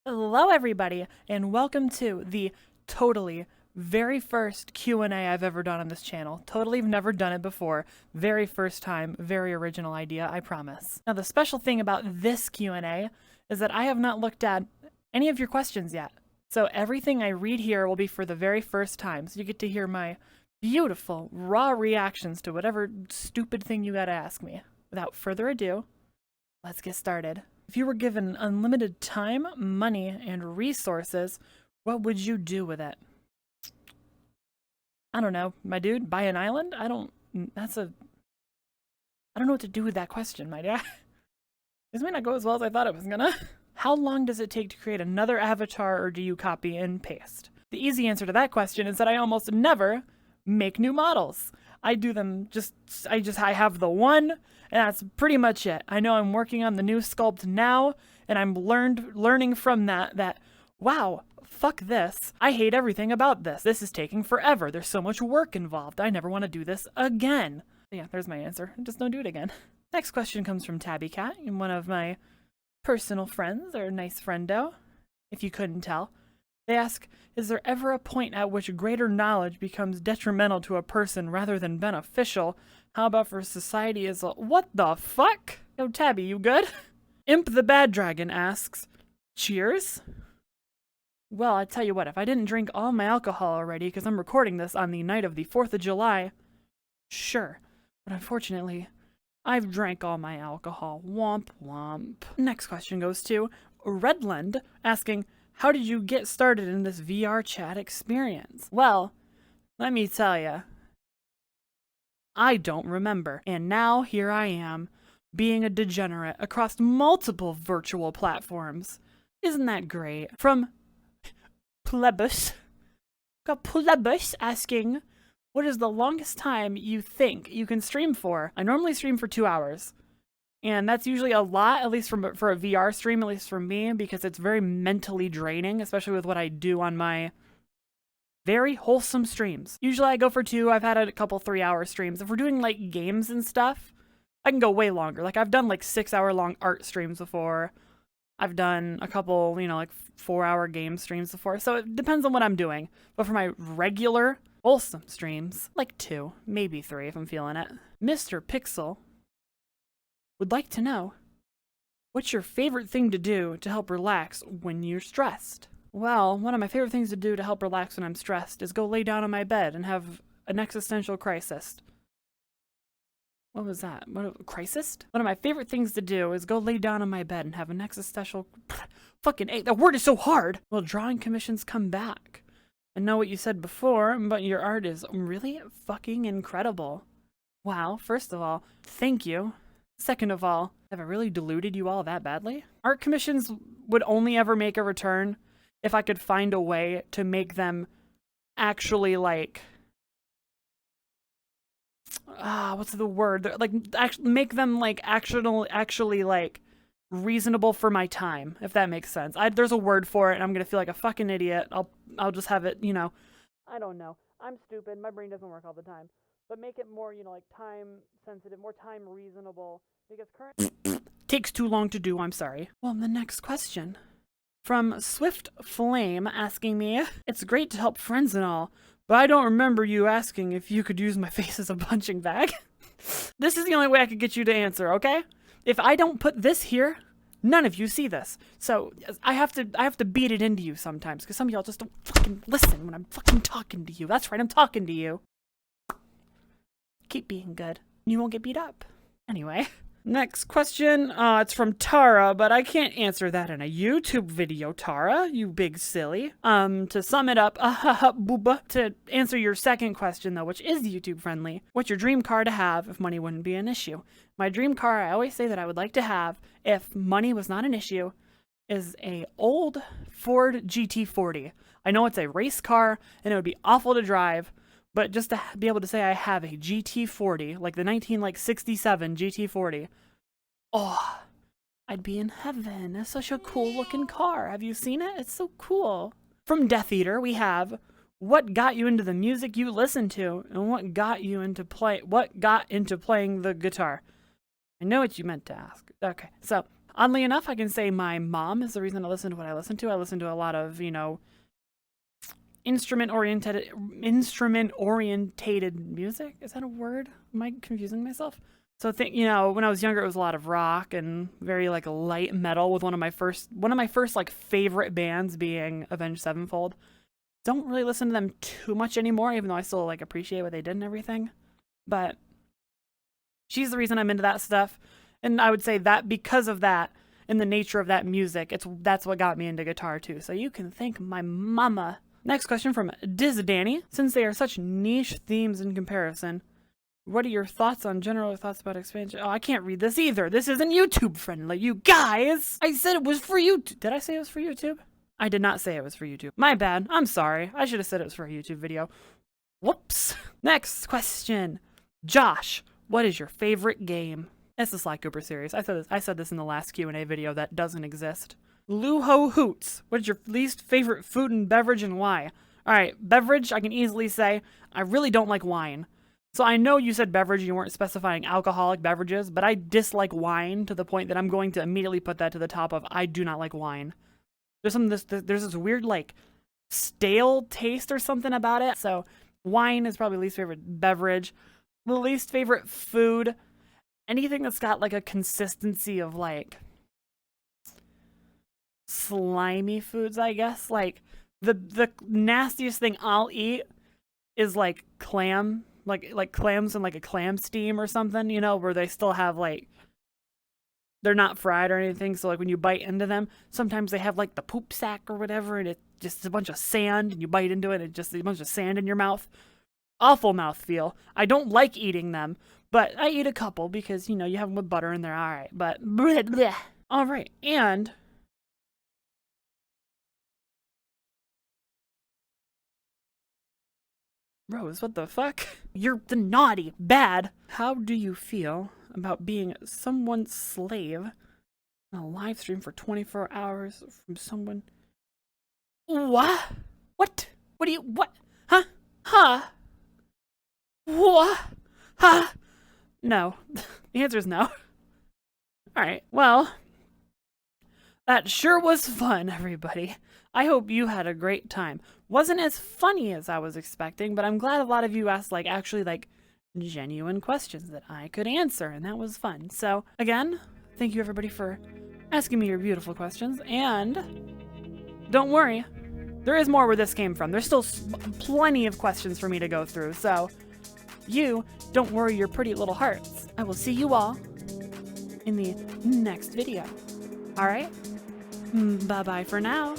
Hello everybody, and welcome to the totally very first Q&A I've ever done on this channel. Totally never done it before. Very first time, very original idea, I promise. Now the special thing about this Q&A is that I have not looked at any of your questions yet. So everything I read here will be for the very first time, so you get to hear my beautiful, raw reactions to whatever stupid thing you gotta ask me. Without further ado, let's get started. If you were given unlimited time, money, and resources, what would you do with it? I don't know, my dude, buy an island? I don't know what to do with that question, my dear. This might not go as well as I thought it was gonna. How long does it take to create another avatar, or do you copy and paste? The easy answer to that question is that I almost never make new models. I do them I have the one, and that's pretty much it. I know I'm working on the new sculpt now, and I'm learning from that, wow, fuck this. I hate everything about this. This is taking forever. There's so much work involved. I never want to do this again. Yeah, there's my answer. Just don't do it again. Next question comes from Tabby Cat, and one of my personal friends, or nice friendo, if you couldn't tell. They ask, is there ever a point at which greater knowledge becomes detrimental to a person rather than beneficial? How about for society as a— What the fuck? Yo, Tabby, you good? Imp the Bad Dragon asks, cheers? Well, I tell you what, if I didn't drink all my alcohol already, because I'm recording this on the night of the 4th of July, sure. But unfortunately, I've drank all my alcohol. Womp womp. Next question goes to Redland, asking, how did you get started in this VR chat experience? Well, let me tell you, I don't remember. And now here I am, being a degenerate across multiple virtual platforms. Isn't that great? From Plebus, got Plebus asking, what is the longest time you think you can stream for? I normally stream for 2 hours. And that's usually a lot, at least for a VR stream, at least for me, because it's very mentally draining, especially with what I do on my very wholesome streams. Usually I go for 2. I've had a couple 3-hour streams. If we're doing like games and stuff, I can go way longer. Like I've done like 6-hour-long art streams before. I've done a couple, like 4-hour game streams before. So it depends on what I'm doing. But for my regular wholesome streams, like 2, maybe 3 if I'm feeling it. Mr. Pixel would like to know, what's your favorite thing to do to help relax when you're stressed? Well, one of my favorite things to do to help relax when I'm stressed is go lay down on my bed and have an existential crisis. What was that? Crisis? One of my favorite things to do is go lay down on my bed and have an existential— fucking A, that word is so hard! Well, drawing commissions come back. I know what you said before, but your art is really fucking incredible. Wow, first of all, thank you. Second of all, have I really deluded you all that badly? Art commissions would only ever make a return if I could find a way to make them actually like, what's the word? Like, make them like actually like reasonable for my time, if that makes sense. There's a word for it, and I'm gonna feel like a fucking idiot. I'll just have it, I don't know. I'm stupid. My brain doesn't work all the time. But make it more, like time sensitive, more time reasonable, because current takes too long to do, I'm sorry. Well, the next question from Swift Flame asking me, it's great to help friends and all, but I don't remember you asking if you could use my face as a punching bag. This is the only way I could get you to answer, okay? If I don't put this here, none of you see this. So I have to beat it into you sometimes, because some of y'all just don't fucking listen when I'm fucking talking to you. That's right, I'm talking to you. Keep being good. You won't get beat up. Anyway, next question. It's from Tara, but I can't answer that in a YouTube video, Tara, you big silly. To sum it up, booba. To answer your second question, though, which is YouTube friendly, what's your dream car to have if money wouldn't be an issue? My dream car, I always say that I would like to have, if money was not an issue, is a old Ford GT40. I know it's a race car, and it would be awful to drive, but just to be able to say I have a GT40, like the 1967 GT40, oh, I'd be in heaven. It's such a cool looking car. Have you seen it? It's so cool. From Death Eater, we have, what got you into the music you listen to, and what got into playing the guitar? I know what you meant to ask. Okay, so Oddly enough, I can say my mom is the reason I listen to what I listen to. I listen to a lot of, you know, instrument-oriented music. Is that a word? Am I confusing myself? So you know, when I was younger, it was a lot of rock and very like light metal, with one of my first like favorite bands being Avenged Sevenfold. Don't really listen to them too much anymore, even though I still like appreciate what they did and everything. But she's the reason I'm into that stuff. And I would say that because of that and the nature of that music, that's what got me into guitar too. So you can thank my mama. Next question from Diz Danny. Since they are such niche themes in comparison, what are your thoughts on general thoughts about expansion? Oh, I can't read this either. This isn't YouTube friendly, you guys. I said it was for YouTube. Did I say it was for YouTube? I did not say it was for YouTube. My bad. I'm sorry. I should have said it was for a YouTube video. Whoops. Next question. Josh, what is your favorite game? It's the Sly Cooper series. I said this in the last Q&A video that doesn't exist. Luho Hoots, what is your least favorite food and beverage and why? Alright, beverage, I can easily say, I really don't like wine. So I know you said beverage, you weren't specifying alcoholic beverages, but I dislike wine to the point that I'm going to immediately put that to the top of I do not like wine. There's this weird, like, stale taste or something about it. So wine is probably least favorite beverage. The least favorite food, anything that's got like a consistency of like slimy foods, I guess. Like the nastiest thing I'll eat is like clam, like clams in like a clam steam or something, you know, where they still have like, they're not fried or anything. So like when you bite into them, sometimes they have like the poop sack or whatever, and it's just a bunch of sand, and you bite into it and it's just a bunch of sand in your mouth. Awful mouthfeel. I don't like eating them, but I eat a couple because, you know, you have them with butter and they're alright. But, bleh, bleh. Alright, and Rose, what the fuck? You're the naughty, bad. How do you feel about being someone's slave on a live stream for 24 hours from someone? What? What? What do you, what? Huh? Huh? What? Huh? No. The answer is no. Alright, well, that sure was fun, everybody. I hope you had a great time. Wasn't as funny as I was expecting, but I'm glad a lot of you asked, like, actually, like, genuine questions that I could answer, and that was fun. So, again, thank you, everybody, for asking me your beautiful questions, and don't worry, there is more where this came from. There's still plenty of questions for me to go through, so you don't worry your pretty little hearts. I will see you all in the next video. Alright? Bye-bye for now.